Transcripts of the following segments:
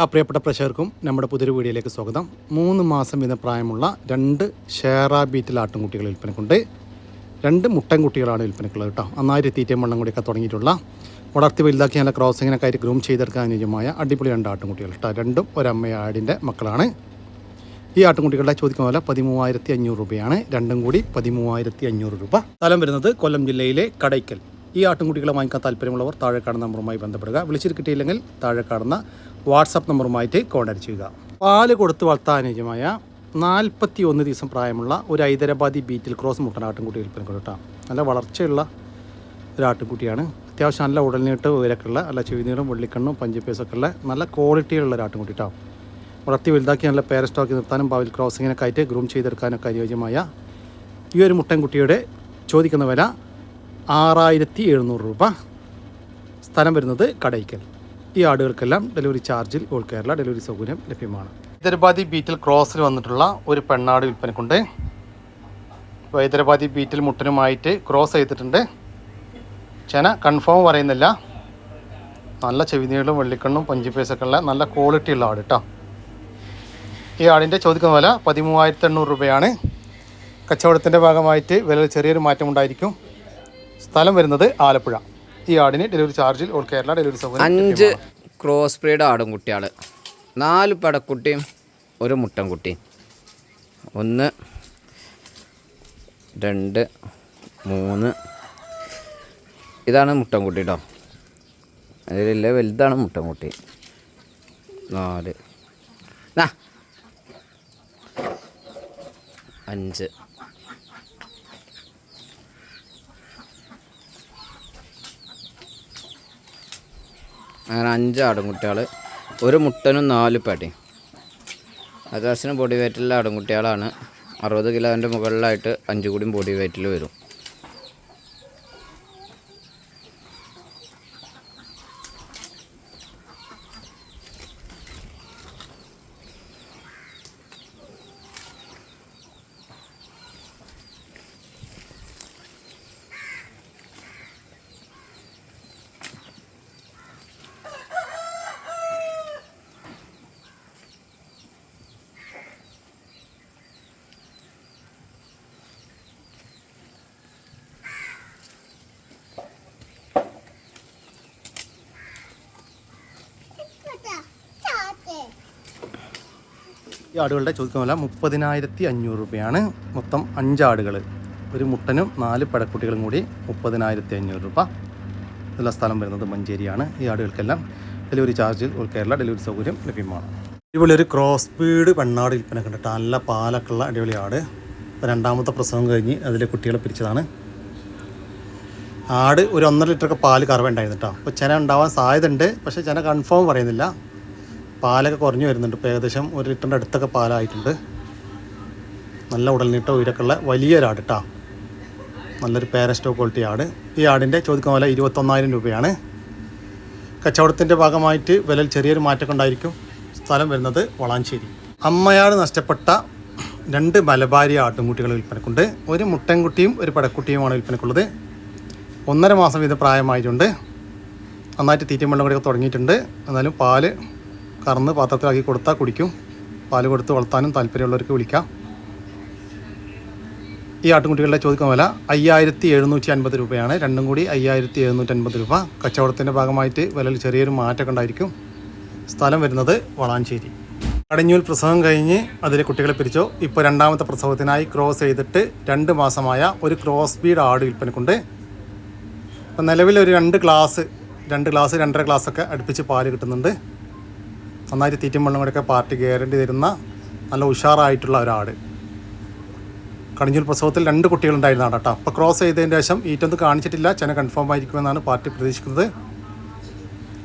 പ്രിയപ്പെട്ട പ്രേക്ഷകർക്കും നമ്മുടെ പുതിയൊരു വീഡിയോയിലേക്ക് സ്വാഗതം. 3 മാസം വീതം പ്രായമുള്ള 2 ഷേറ ബീറ്റിൽ ആട്ടിൻകുട്ടികൾ വിൽപ്പനക്കുണ്ട്. 2 മുട്ടൻകുട്ടികളാണ് വിൽപ്പനക്കുള്ളത് കേട്ടോ. നന്നായിട്ട് തീറ്റയും വെള്ളം കൂടിയൊക്കെ തുടങ്ങിയിട്ടുള്ള വളർത്തി വലുതാക്കി നല്ല ക്രോസിങ്ങിനൊക്കെ ആയിട്ട് ഗ്രൂം ചെയ്തെടുക്കാൻ അനുയോജ്യമായ അടിപൊളി 2 ആട്ടിൻകുട്ടികൾ കേട്ടോ. രണ്ടും ഒരമ്മയാടിൻ്റെ മക്കളാണ്. ഈ ആട്ടിൻകുട്ടികളുടെ ചോദിക്കുന്ന വില 13,500 രൂപയാണ്. രണ്ടും കൂടി 13,500 രൂപ. സ്ഥലം വരുന്നത് കൊല്ലം ജില്ലയിലെ കടയ്ക്കൽ. ഈ ആട്ടിൻകുട്ടികളെ വാങ്ങിക്കാൻ താല്പര്യമുള്ളവർ താഴെ കാണുന്ന നമ്പറുമായി ബന്ധപ്പെടുക. വിളിച്ചിട്ട് കിട്ടിയില്ലെങ്കിൽ താഴെ കാണുന്ന വാട്സപ്പ് നമ്പറുമായിട്ട് കോൺടാക്ട് ചെയ്യുക. പാല് കൊടുത്ത് വളർത്താൻ അനുയോജ്യമായ 41 ദിവസം പ്രായമുള്ള ഒരു ഹൈദരാബാദി ബീറ്റിൽ ക്രോസ് മുട്ടൻ ആട്ടിൻകുട്ടി വിൽപ്പനക്ക് കേട്ടോ. നല്ല വളർച്ചയുള്ള ഒരു ആട്ടിൻകുട്ടിയാണ്. അത്യാവശ്യം നല്ല ഉടൽനീട്ട് ഉയരക്കുള്ള നല്ല ചെവിനീറും വെള്ളിക്കണ്ണും പഞ്ചിപ്പേസൊക്കെ ഉള്ള നല്ല ക്വാളിറ്റിയുള്ള ഒരു ആട്ടിൻകുട്ടി കേട്ടോ. വളർത്തി വലുതാക്കി നല്ല പേരസ്റ്റോക്കി നിർത്താനും ഭാവിയിൽ ക്രോസിങ്ങിനൊക്കെ ആയിട്ട് ഗ്രൂം ചെയ്തെടുക്കാനൊക്കെ അനുയോജ്യമായ ഈ ഒരു മുട്ടൻകുട്ടിയുടെ ചോദിക്കുന്ന വില 6,700 രൂപ. സ്ഥലം വരുന്നത് കടയ്ക്കൽ. ഈ ആടുകൾക്കെല്ലാം ഡെലിവറി ചാർജിൽ ഓൾ കേരള ഡെലിവറി സൗകര്യം ലഭ്യമാണ്. ഹൈദരാബാദി ബീറ്റിൽ ക്രോസിൽ വന്നിട്ടുള്ള ഒരു പെണ്ണാട് വിൽപ്പനക്കുണ്ട്. ഹൈദരാബാദി ബീറ്റിൽ മുട്ടനുമായിട്ട് ക്രോസ് ചെയ്തിട്ടുണ്ട്. ചെന കൺഫേം പറയുന്നില്ല. നല്ല ചെവിനീളും വെള്ളിക്കണ്ണും പഞ്ചിപ്പേസൊക്കെ ഉള്ള നല്ല ക്വാളിറ്റി ഉള്ള ആട് കേട്ടോ. ഈ ആടിൻ്റെ ചോദിക്കുന്ന വില 13,800 രൂപയാണ്. കച്ചവടത്തിൻ്റെ ഭാഗമായിട്ട് വിലയിൽ ചെറിയൊരു മാറ്റമുണ്ടായിരിക്കും. സ്ഥലം വരുന്നത് ആലപ്പുഴ. ഈ ആടിന് ഡെലിവറി ചാർജിൽ ഓൾ കേരള ഡെലിവറി സൗകര്യം. 5 ക്രോസ് ബ്രീഡ് ആടും കുട്ടികൾ, 4 പടക്കുട്ടിയും ഒരു മുട്ടൻകുട്ടിയും. 1 2 3 ഇതാണ് മുട്ടൻകുട്ടി കേട്ടോ. അതിലില്ല വലുതാണ് മുട്ടൻകുട്ടി. 4 5 അങ്ങനെ 5 ആടുംകുട്ടികൾ, ഒരു മുട്ടനും 4 പടിയും. അത്യാവശ്യം ബോഡി വെയ്റ്റുള്ള ആടുംകുട്ടികളാണ്. 60 കിലോൻ്റെ മുകളിലായിട്ട് 5 കൂടിയും ബോഡി വെയ്റ്റിൽ വരും. ഈ ആടുകളുടെ ചോദിക്കുന്ന വില 30,500 രൂപയാണ്. മൊത്തം 5 ആടുകൾ, ഒരു മുട്ടനും 4 പടക്കുട്ടികളും കൂടി 30,500 രൂപ. ഇതെല്ലാം സ്ഥലം വരുന്നത് മഞ്ചേരിയാണ്. ഈ ആടുകൾക്കെല്ലാം ഡെലിവറി ചാർജിൽ ഓൾ കേരള ഡെലിവറി സൗകര്യം ലഭ്യമാണ്. ഇതുപോലെ ഒരു ക്രോസ് ബീഡ് പെണ്ണാട് വിൽപ്പന കണ്ടിട്ട് നല്ല പാലൊക്കെ ഉള്ള അടിപൊളി ആട്. 2ാമത്തെ പ്രസവം കഴിഞ്ഞ് അതിലെ കുട്ടികളെ പിരിച്ചതാണ്. ആട് ഒരു 1.5 ലിറ്ററൊക്കെ പാല് കറവുണ്ടായിരുന്നു കേട്ടോ. അപ്പോൾ ചെന ഉണ്ടാവാൻ സാധ്യത ഉണ്ട്, പക്ഷേ ചെന കൺഫേം പറയുന്നില്ല. പാലൊക്കെ കുറഞ്ഞു വരുന്നുണ്ട്. ഇപ്പോൾ ഏകദേശം 1 ലിറ്ററിൻ്റെ അടുത്തൊക്കെ പാലായിട്ടുണ്ട്. നല്ല ഉടൽനീട്ട ഉയരൊക്കെ ഉള്ള വലിയൊരാട് കേട്ടോ. നല്ലൊരു പേരസ്റ്റോ ക്വാളിറ്റി ആട്. ഈ ആടിൻ്റെ ചോദിക്കുന്ന വില 21,000 രൂപയാണ്. കച്ചവടത്തിൻ്റെ ഭാഗമായിട്ട് വിലയിൽ ചെറിയൊരു മാറ്റമൊക്കെ ഉണ്ടായിരിക്കും. സ്ഥലം വരുന്നത് വളാഞ്ചേരി. അമ്മയാട് നഷ്ടപ്പെട്ട 2 മലബാരി ആട്ടുംകുട്ടികൾ വിൽപ്പനക്കുണ്ട്. ഒരു മുട്ടൻകുട്ടിയും ഒരു പടക്കുട്ടിയുമാണ് വിൽപ്പനക്കുള്ളത്. 1.5 മാസം വീതം പ്രായമായിട്ടുണ്ട്. നന്നായിട്ട് തീറ്റയും വെള്ളം കൂടിയൊക്കെ തുടങ്ങിയിട്ടുണ്ട്. എന്നാലും പാല് കറന്ന് പാത്രത്തിലാക്കി കൊടുത്താൽ കുടിക്കും. പാല് കൊടുത്ത് വളർത്താനും താല്പര്യമുള്ളവർക്ക് വിളിക്കാം. ഈ ആട്ടുംകുട്ടികളുടെ ചോദിക്കുന്ന വില 5,750 രൂപയാണ്. രണ്ടും കൂടി 5,750 രൂപ. കച്ചവടത്തിൻ്റെ ഭാഗമായിട്ട് വിലയിൽ ചെറിയൊരു മാറ്റമൊക്കെ ഉണ്ടായിരിക്കും. സ്ഥലം വരുന്നത് വളാഞ്ചേരി. കടഞ്ഞൂൽ പ്രസവം കഴിഞ്ഞ് അതിലെ കുട്ടികളെ പിരിച്ചോ. ഇപ്പോൾ 2ാമത്തെ പ്രസവത്തിനായി ക്രോസ് ചെയ്തിട്ട് 2 മാസമായ ഒരു ക്രോസ് ബീഡ് ആട് വിൽപ്പനക്കുണ്ട്. ഇപ്പം നിലവിൽ ഒരു 2 ഗ്ലാസ് 2.5 ഗ്ലാസ്സൊക്കെ അടുപ്പിച്ച് പാല് കിട്ടുന്നുണ്ട്. നന്നായിട്ട് തീറ്റയും വെള്ളം കൂടെയൊക്കെ പാർട്ടി ഗ്യാരണ്ടി തരുന്ന നല്ല ഉഷാറായിട്ടുള്ള ഒരാട്. കടിഞ്ഞൂൽ പ്രസവത്തിൽ 2 കുട്ടികളുണ്ടായിരുന്ന ആടാട്ടോ. അപ്പോൾ ക്രോസ് ചെയ്തതിന് ശേഷം ഈറ്റൊന്നും കാണിച്ചിട്ടില്ല. ചെന കൺഫേം ആയിരിക്കുമെന്നാണ് പാർട്ടി പ്രതീക്ഷിക്കുന്നത്.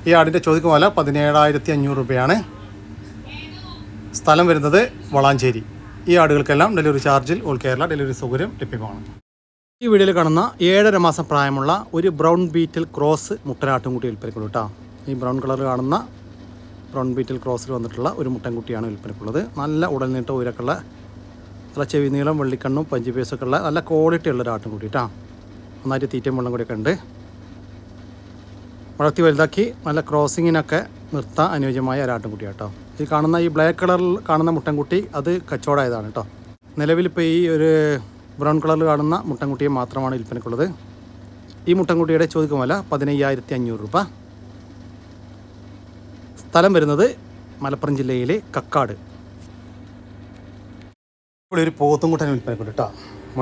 ഈ ആടിൻ്റെ ചോദിക്കുന്ന വില 17,500 രൂപയാണ്. സ്ഥലം വരുന്നത് വളാഞ്ചേരി. ഈ ആടുകൾക്കെല്ലാം ഡെലിവറി ചാർജിൽ ഓൾ കേരള ഡെലിവറി സൗകര്യം ലഭ്യമാണ്. ഈ വീഡിയോയിൽ കാണുന്ന 7.5 മാസം പ്രായമുള്ള ഒരു ബ്രൗൺ ബീറ്റിൽ ക്രോസ് മുട്ടനാട്ടുംകുട്ടി വിൽപ്പനക്കുള്ളൂ കേട്ടോ. ഈ ബ്രൗൺ കളർ കാണുന്ന ബ്രൗൺ ബീറ്റിൽ ക്രോസിൽ വന്നിട്ടുള്ള ഒരു മുട്ടൻകുട്ടിയാണ് വിൽപ്പനക്കുള്ളത്. നല്ല ഉടൽനീട്ട ഉയരക്കുള്ള നല്ല ചെവി നീളം വെള്ളിക്കണ്ണും പഞ്ചിപ്പേസൊക്കെ ഉള്ള നല്ല ക്വാളിറ്റി ഉള്ള ഒരു ആട്ടുംകുട്ടി കേട്ടോ. നന്നായിട്ട് തീറ്റയും വെള്ളം കൂടിയൊക്കെ ഉണ്ട്. വളർത്തി വലുതാക്കി നല്ല ക്രോസിങ്ങിനൊക്കെ നിർത്താൻ അനുയോജ്യമായ ഒരാട്ടുംകുട്ടി കേട്ടോ. ഈ കാണുന്ന ഈ ബ്ലാക്ക് കളറിൽ കാണുന്ന മുട്ടൻകുട്ടി അത് കച്ചവടമായതാണ് കേട്ടോ. നിലവിലിപ്പോൾ ഈ ഒരു ബ്രൗൺ കളറിൽ കാണുന്ന മുട്ടൻകുട്ടിയെ മാത്രമാണ് വിൽപ്പനയ്ക്കുള്ളത്. ഈ മുട്ടൻകുട്ടിയുടെ ചോദിക്കും വില 15,500 രൂപ. സ്ഥലം വരുന്നത് മലപ്പുറം ജില്ലയിലെ കക്കാട്. ഇവിടെ ഒരു പോത്തുംകുട്ടൻ വിൽപ്പനയ്ക്കുണ്ട് കേട്ടോ.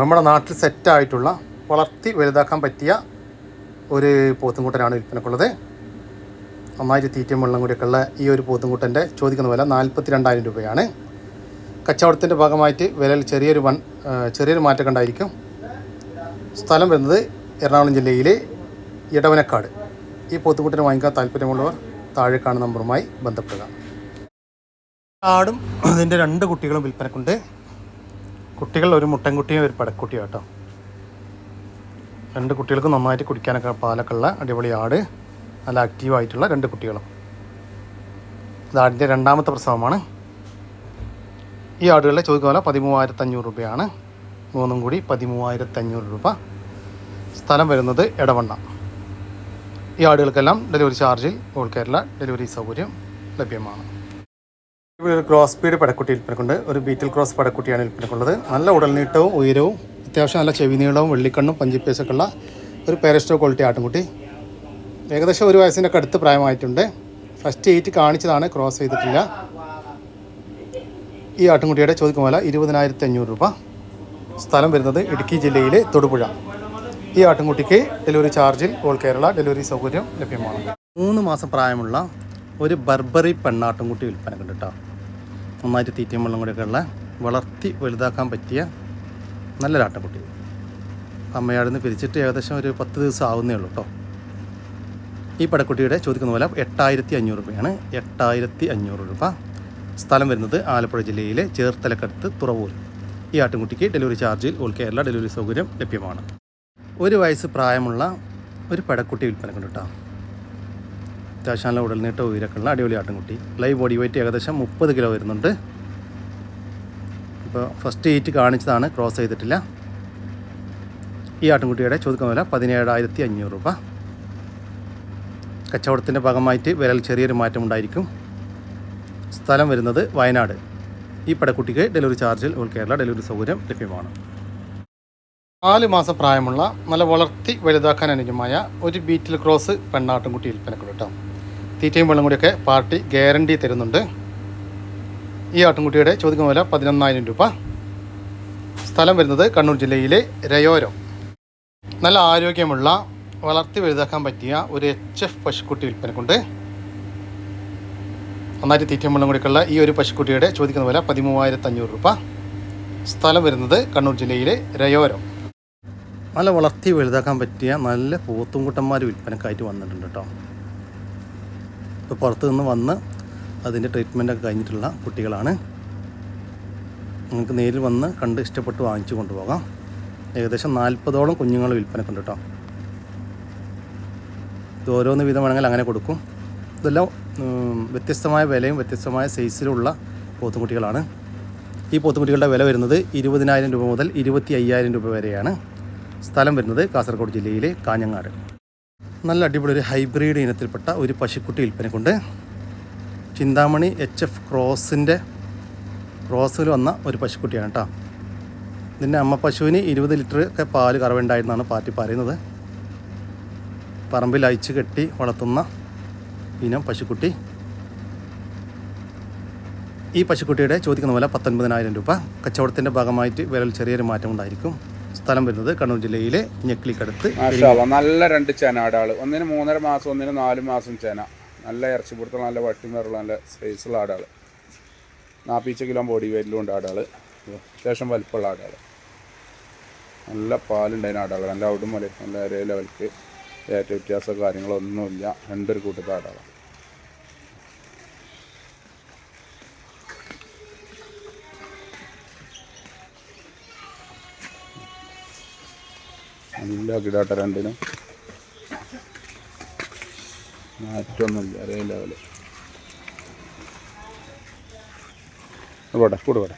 നമ്മുടെ നാട്ടിൽ സെറ്റായിട്ടുള്ള വളർത്തി വലുതാക്കാൻ പറ്റിയ ഒരു പോത്തുംകുട്ടനാണ് വിൽപ്പനയ്ക്കുള്ളത്. നന്നായിട്ട് തീറ്റയും വെള്ളം കൂടിയൊക്കെ ഉള്ള ഈ ഒരു പോത്തുംകുട്ടൻ്റെ ചോദിക്കുന്ന വില 42,000 രൂപയാണ്. കച്ചവടത്തിൻ്റെ ഭാഗമായിട്ട് വിലയിൽ ചെറിയൊരു മാറ്റം ഉണ്ടായിരിക്കും. സ്ഥലം വരുന്നത് എറണാകുളം ജില്ലയിലെ ഇടവനക്കാട്. ഈ പോത്തുകുട്ടിനെ വാങ്ങിക്കാൻ താല്പര്യമുള്ളവർ താഴെ കാണുന്ന നമ്പറുമായി ബന്ധപ്പെടുക. ആടും അതിൻ്റെ 2 കുട്ടികളും വിൽപ്പനക്കുണ്ട്. കുട്ടികൾ ഒരു മുട്ടൻകുട്ടിയും ഒരു പടക്കുട്ടിയും കേട്ടോ. 2 കുട്ടികൾക്ക് നന്നായിട്ട് കുടിക്കാനൊക്കെ പാലൊക്കെ ഉള്ള അടിപൊളി ആട്, നല്ല ആക്റ്റീവായിട്ടുള്ള 2 കുട്ടികളും. ഇത് ആടിൻ്റെ 2ാമത്തെ പ്രസവമാണ്. ഈ ആടുകളുടെ ചോദിക്കുന്ന വില 13,500 രൂപയാണ്. 3 കൂടി 13,500 രൂപ. സ്ഥലം വരുന്നത് എടവണ്ണ. ഈ ആടുകൾക്കെല്ലാം ഡെലിവറി ചാർജിൽ ഓൾ കേരള ഡെലിവറി സൗകര്യം ലഭ്യമാണ്. ഇവിടെ ഒരു ക്രോസ് സ്പീഡ് പടക്കുട്ടി വിൽപ്പനക്കുണ്ട്. ഒരു ബീറ്റിൽ ക്രോസ് പടക്കുട്ടിയാണ് വിൽപ്പനക്കുള്ളത്. നല്ല ഉടൽനീട്ടവും ഉയരവും അത്യാവശ്യം നല്ല ചെവി നീളവും വെള്ളിക്കണ്ണും പഞ്ചിപ്പേസൊക്കെ ഉള്ള ഒരു പേരസ്റ്റോ ക്വാളിറ്റി ആട്ടുംകുട്ടി. ഏകദേശം 1 വയസ്സിൻ്റെ അടുത്ത് പ്രായമായിട്ടുണ്ട്. ഫസ്റ്റ് 8 കാണിച്ചതാണ്, ക്രോസ് ചെയ്തിട്ടില്ല. ഈ ആട്ടുംകുട്ടിയുടെ ചോദിക്കുന്ന വില 20,500 രൂപ. സ്ഥലം വരുന്നത് ഇടുക്കി ജില്ലയിലെ തൊടുപുഴ. ഈ ആട്ടുംകുട്ടിക്ക് ഡെലിവറി ചാർജിൽ ഓൾ കേരള ഡെലിവറി സൗകര്യം ലഭ്യമാണ്. 3 മാസം പ്രായമുള്ള ഒരു ബർബറി പെണ്ണാട്ടുംകുട്ടി വിൽപ്പനക്കുണ്ട് കേട്ടോ. നന്നായിട്ട് തീറ്റയും വെള്ളം കൂടിയൊക്കെ ഉള്ള വളർത്തി വലുതാക്കാൻ പറ്റിയ നല്ലൊരാട്ടുംകുട്ടി. അമ്മയാടിന്ന് പിരിച്ചിട്ട് ഏകദേശം ഒരു 10 ദിവസം ആവുന്നേ ഉള്ളൂ കേട്ടോ. ഈ പടക്കുട്ടിയുടെ ചോദിക്കുന്ന വില 8,500 രൂപയാണ്. 8,500 രൂപ. സ്ഥലം വരുന്നത് ആലപ്പുഴ ജില്ലയിലെ ചേർത്തലക്കടുത്ത് തുറവൂർ. ഈ ആട്ടുംകുട്ടിക്ക് ഡെലിവറി ചാർജിൽ ഓൾ കേരള ഡെലിവറി സൗകര്യം ലഭ്യമാണ്. 1 വയസ്സ് പ്രായമുള്ള ഒരു പടക്കുട്ടി വിൽപ്പനക്കുണ്ട് കേട്ടോ. അത്യാവശ്യം നല്ല ഉടൽനീട്ട ഉയരൊക്കെ ഉള്ള അടിപൊളി ആട്ടുംകുട്ടി. ലൈവ് ബോഡി വെയിറ്റ് ഏകദേശം 30 കിലോ വരുന്നുണ്ട്. ഇപ്പോൾ ഫസ്റ്റ് 8 കാണിച്ചതാണ്, ക്രോസ് ചെയ്തിട്ടില്ല. ഈ ആട്ടുംകുട്ടിയുടെ ചോദിക്കുന്ന വില 17,500 രൂപ. കച്ചവടത്തിൻ്റെ ഭാഗമായിട്ട് വിലയിൽ ചെറിയൊരു മാറ്റം ഉണ്ടായിരിക്കും. സ്ഥലം വരുന്നത് വയനാട്. ഈ പടക്കുട്ടിക്ക് ഡെലിവറി ചാർജിൽ ഓൾ കേരള ഡെലിവറി സൗകര്യം ലഭ്യമാണ്. 4 മാസം പ്രായമുള്ള നല്ല വളർത്തി വലുതാക്കാൻ അനുയോജ്യമായ ഒരു ബീറ്റിൽ ക്രോസ് പെണ്ണാട്ടുംകുട്ടി വിൽപ്പനക്കുണ്ട് കേട്ടോ. തീറ്റയും വെള്ളം കൂടിയൊക്കെ പാർട്ടി ഗ്യാരണ്ടി തരുന്നുണ്ട്. ഈ ആട്ടുംകുട്ടിയുടെ ചോദിക്കുന്ന വില 11,000 രൂപ. സ്ഥലം വരുന്നത് കണ്ണൂർ ജില്ലയിലെ രയോരം. നല്ല ആരോഗ്യമുള്ള വളർത്തി വലുതാക്കാൻ പറ്റിയ ഒരു HF പശുക്കുട്ടി വിൽപ്പനക്കുണ്ട്. നന്നായിട്ട് തീറ്റയും വെള്ളം കൂടിയൊക്കെയുള്ള ഈ ഒരു പശുക്കുട്ടിയുടെ ചോദിക്കുന്ന വില 13,500 രൂപ. സ്ഥലം വരുന്നത് കണ്ണൂർ ജില്ലയിലെ രയോരം. നല്ല വളർത്തി വലുതാക്കാൻ പറ്റിയ നല്ല പോത്തുംകുട്ടന്മാർ വിൽപ്പനക്കായിട്ട് വന്നിട്ടുണ്ട് കേട്ടോ. ഇപ്പോൾ പുറത്തു നിന്ന് വന്ന് അതിൻ്റെ ട്രീറ്റ്മെൻറ്റൊക്കെ കഴിഞ്ഞിട്ടുള്ള കുട്ടികളാണ്. നിങ്ങൾക്ക് നേരിൽ വന്ന് കണ്ട് ഇഷ്ടപ്പെട്ട് വാങ്ങിച്ചു കൊണ്ടുപോകാം. ഏകദേശം 40ഓളം കുഞ്ഞുങ്ങൾ വിൽപ്പനക്കുണ്ട് കേട്ടോ. ഇത് ഓരോന്ന് വീതം വേണമെങ്കിൽ അങ്ങനെ കൊടുക്കും. ഇതെല്ലാം വ്യത്യസ്തമായ വിലയും വ്യത്യസ്തമായ സൈസിലുള്ള പോത്തുകുട്ടികളാണ്. ഈ പോത്തുകുട്ടികളുടെ വില വരുന്നത് 20,000 രൂപ മുതൽ 25,000 രൂപ വരെയാണ്. സ്ഥലം വരുന്നത് കാസർഗോഡ് ജില്ലയിലെ കാഞ്ഞങ്ങാട്. നല്ല അടിപൊളി ഒരു ഹൈബ്രിഡ് ഇനത്തിൽപ്പെട്ട ഒരു പശുക്കുട്ടി വിൽപ്പനക്കുണ്ട്. ചിന്താമണി HF ക്രോസിൽ വന്ന ഒരു പശുക്കുട്ടിയാണ് കേട്ടോ. ഇതിൻ്റെ അമ്മ പശുവിന് 20 ലിറ്റർ ഒക്കെ പാല് കറവുണ്ടായിരുന്നാണ് പാർട്ടി പറയുന്നത്. പറമ്പിൽ അയച്ച് കെട്ടി വളർത്തുന്ന ഇനം പശുക്കുട്ടി. ഈ പശുക്കുട്ടിയുടെ ചോദിക്കുന്ന വില 19,000 രൂപ. കച്ചവടത്തിൻ്റെ ഭാഗമായിട്ട് വിലയിൽ ചെറിയൊരു മാറ്റം ഉണ്ടായിരിക്കും. സ്ഥലം വരുന്നത് കണ്ണൂർ ജില്ലയിലെ ഞെക്കിലിക്കടുത്ത്. നല്ല 2 ചേനാടാൾ, ഒന്നിന് 3.5 മാസം, ഒന്നിന് 4 മാസം ചേന. നല്ല ഇറച്ചി പുറത്തുള്ള നല്ല വട്ടിമേറുള്ള നല്ല സൈസുള്ള ആടാൾ. 40 കിലോ ബോഡി വെയിറ്റിലുണ്ട് ആടാൾ. അത്യാവശ്യം വലിപ്പമുള്ള ആടാൾ. നല്ല പാലുണ്ടായിരുന്ന ആടാൾ. നല്ല ഔടുമല, നല്ല ഒരേ ലെവൽക്ക് ഏറ്റവും വ്യത്യാസ കാര്യങ്ങളൊന്നുമില്ല. 2 കൂട്ടത്തെ ആടാളാണ്. നല്ല കിടാട്ട, 2നും മാറ്റമൊന്നുമില്ല, ഒരേ ലെവല്. കൂടെ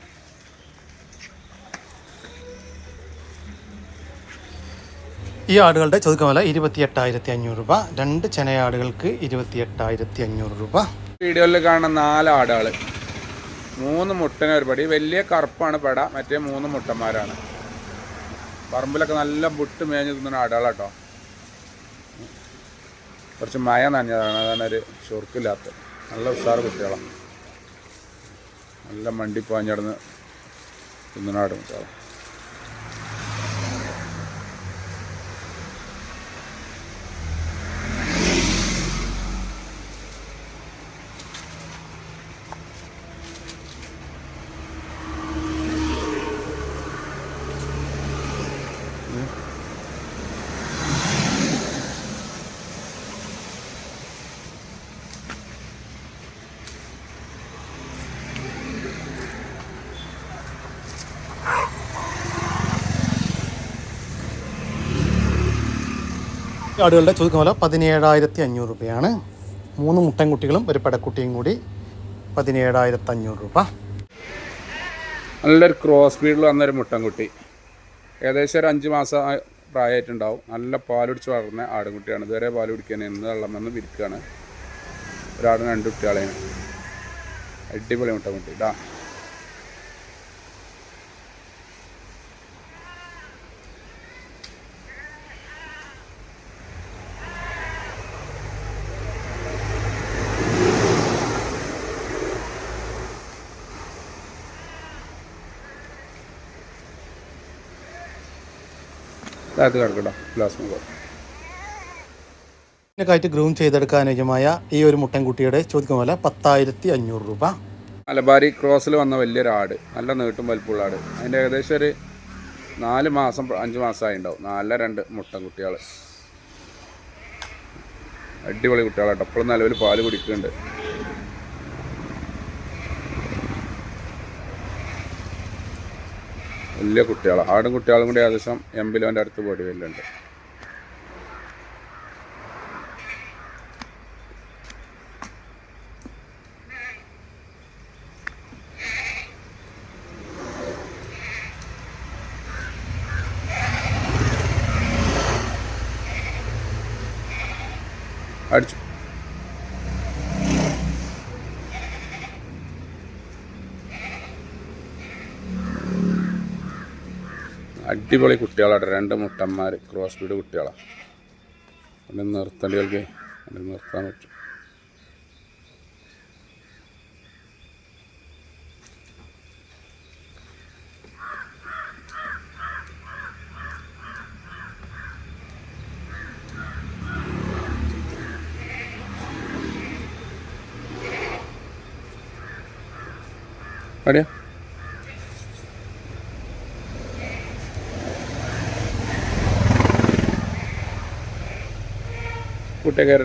ഈ ആടുകളുടെ ചോദിക്കുന്ന വില 28,500 രൂപ. 2 ചെനയാടുകൾക്ക് 28,500 രൂപ. വീഡിയോയിൽ കാണുന്ന 4 ആടുകൾ, 3 മുട്ടനെ ഒരുപടി. വലിയ കറുപ്പാണ് പെട, മറ്റേ 3 മുട്ടന്മാരാണ്. പറമ്പിലൊക്കെ നല്ല ബുട്ട് മേഞ്ഞ് തിന്നുന്ന ആടുകളാട്ടോ. കുറച്ച് മയ നനഞ്ഞതാണ്, അതാണ് ഒരു ചൊറുക്കില്ലാത്ത. നല്ല ഉഷാറ് കുട്ടികളാണ്, നല്ല മണ്ടി പാഞ്ഞടന്ന് തിന്നുന്ന ആട് കുട്ടികളാണ്. ആടുകളുടെ ചോദിക്കുന്ന വില 17,500 രൂപയാണ്. 3 മുട്ടൻകുട്ടികളും ഒരു പെടക്കുട്ടിയും കൂടി 17,500 രൂപ. നല്ലൊരു ക്രോസ് സ്പീഡിൽ വന്നൊരു മുട്ടൻകുട്ടി, ഏകദേശം ഒരു 5 മാസം പ്രായമായിട്ടുണ്ടാവും. നല്ല പാലുടിച്ച് വളർന്ന ആടുകുട്ടിയാണ്. ഇതുവരെ പാൽ കുടിക്കാൻ ഇന്ന് വെള്ളം വന്ന് വിരിക്കുകയാണ്. ഒരാടിന് 2 കുട്ടികളെയാണ്. അടിപൊളി മുട്ടൻകുട്ടി ഇതാ. അത് കിടക്കട്ടോ ഗ്ലാസ് മുഖം. ഇതിനൊക്കെയായിട്ട് ഗ്രൂം ചെയ്തെടുക്കാൻ അനുയോജ്യമായ ഈ ഒരു മുട്ടൻകുട്ടിയുടെ ചോദിക്കുന്ന വില 10,500 രൂപ. മലബാരി ക്രോസിൽ വന്ന വലിയൊരാട്, നല്ല നീട്ടും വലിപ്പമുള്ള ആട്. അതിൻ്റെ ഏകദേശം ഒരു 4 മാസം 5 മാസമായി ഉണ്ടാവും. 2 മുട്ടൻകുട്ടികൾ, അടിപൊളി കുട്ടികളാട്ടോ. എപ്പോഴും നിലവിൽ പാല് കുടിക്കുന്നുണ്ട്. വലിയ കുട്ടികളാണ്. ആടും കുട്ടികളും കൂടി ഏകദേശം 80 കിലോൻ്റെ അടുത്ത് ബോഡി വെയിലുണ്ട്. അടിച്ചു അടിപൊളി കുട്ടികളാണ്. 2 മുട്ടന്മാർ ക്രോസ് ബീഡ് കുട്ടികളാണ്. അതിന് നിർത്തണ്ടികൾക്ക് അതിന് നിർത്താൻ പറ്റും. അടിയാ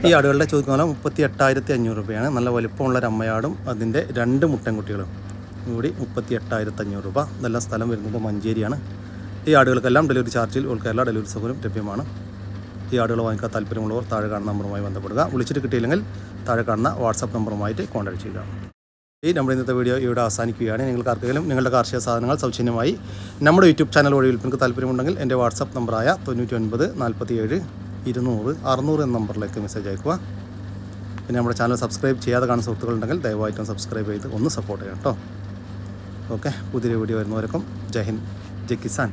ഈ ആടുകളുടെ ചോദിക്കുന്ന 38,500 രൂപയാണ്. നല്ല വലിപ്പമുള്ള ഒരു അമ്മയാടും അതിൻ്റെ 2 മുട്ടൻകുട്ടികളും കൂടി 38,500 രൂപ. ഇതെല്ലാം സ്ഥലം വരുന്നത് മഞ്ചേരിയാണ്. ഈ ആടുകൾക്കെല്ലാം ഡെലിവറി ചാർജിൽ ഉൾക്കേരള ഡെലിവറി സൗകര്യം ലഭ്യമാണ്. ഈ ആടുകൾ വാങ്ങിക്കാൻ താല്പര്യമുള്ളവർ താഴെ കാണുന്ന നമ്പറുമായി ബന്ധപ്പെടുക. വിളിച്ചിട്ട് കിട്ടിയില്ലെങ്കിൽ താഴെ കാണുന്ന വാട്സാപ്പ് നമ്പറുമായിട്ട് കോൺടാക്ട് ചെയ്യുക. ഈ നമ്മുടെ ഇന്നത്തെ വീഡിയോ ഇവിടെ അവസാനിക്കുകയാണ്. നിങ്ങൾക്ക് ആർക്കെങ്കിലും നിങ്ങളുടെ കാർഷിക സാധനങ്ങൾ സൗജന്യമായി നമ്മുടെ യൂട്യൂബ് ചാനൽ വഴി വിൽപ്പനക്ക് താല്പര്യമുണ്ടെങ്കിൽ എൻ്റെ വാട്സാപ്പ് നമ്പറായ 99 47 200 600 എന്ന നമ്പറിലേക്ക് മെസ്സേജ് അയക്കുക. പിന്നെ നമ്മുടെ ചാനൽ സബ്സ്ക്രൈബ് ചെയ്യാതെ കാണുന്ന സുഹൃത്തുക്കളുണ്ടെങ്കിൽ ദയവായിട്ടും സബ്സ്ക്രൈബ് ചെയ്ത് ഒന്ന് സപ്പോർട്ട് ചെയ്യാം കേട്ടോ. ഓക്കെ, പുതിയൊരു വീഡിയോ വരുന്നവരേക്കും ജയ് ഹിന്ദ്, ജയ് കിസാൻ.